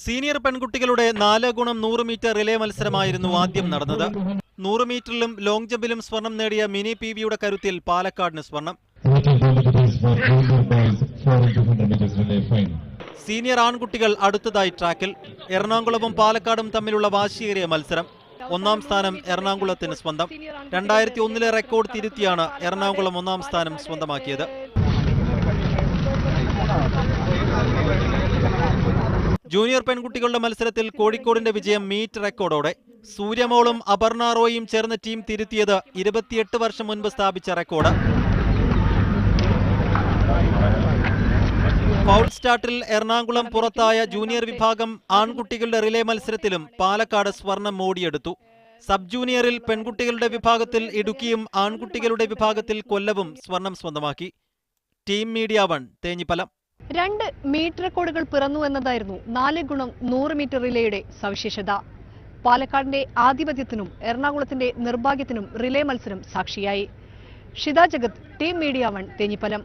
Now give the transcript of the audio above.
Senior പെൺകുട്ടികളുടെ 4x100 metre relay മത്സരമായിരുന്നു ആദ്യം നടന്നത്. 100 മീറ്ററിലും ലോങ് ജമ്പിലും സ്വർണം നേടിയ മിനി PVയുടെ കരുത്തിൽ പാലക്കാടിന് സ്വർണം. സീനിയർ ആൺകുട്ടികൾ അടുത്തതായി ട്രാക്കിൽ. എറണാകുളവും പാലക്കാടും തമ്മിലുള്ള വാശിയേറിയ മത്സരം. ഒന്നാം സ്ഥാനം എറണാകുളത്തിന് സ്വന്തം. 2001 റെക്കോർഡ് തിരുത്തിയാണ് എറണാകുളം ഒന്നാം സ്ഥാനം സ്വന്തമാക്കിയത്. ജൂനിയർ പെൺകുട്ടികളുടെ മത്സരത്തിൽ കോഴിക്കോടിന്റെ വിജയം മീറ്റ് റെക്കോർഡോടെ. സൂര്യമോളും അപർണ റോയും ചേർന്ന ടീം തിരുത്തിയത് 28 വർഷം മുൻപ് സ്ഥാപിച്ച റെക്കോർഡ്. ഫൗൾ സ്റ്റാർട്ടിൽ എറണാകുളം പുറത്തായ ജൂനിയർ വിഭാഗം ആൺകുട്ടികളുടെ റിലേ മത്സരത്തിലും പാലക്കാട് സ്വർണം മോടിയെടുത്തു. സബ് ജൂനിയറിൽ പെൺകുട്ടികളുടെ വിഭാഗത്തിൽ ഇടുക്കിയും ആൺകുട്ടികളുടെ വിഭാഗത്തിൽ കൊല്ലവും സ്വർണം സ്വന്തമാക്കി. Team media 1 Thenhipalam. 2 മീറ്റ് റെക്കോർഡുകൾ പിറന്നു എന്നതായിരുന്നു 4x100 മീറ്റർ റിലേയുടെ സവിശേഷത. പാലക്കാടിന്റെ ആധിപത്യത്തിനും എറണാകുളത്തിന്റെ നിർഭാഗ്യത്തിനും റിലേ മത്സരം സാക്ഷിയായി. ഷിത ജഗത്, ടീം മീഡിയ 1 തേഞ്ഞിപ്പലം.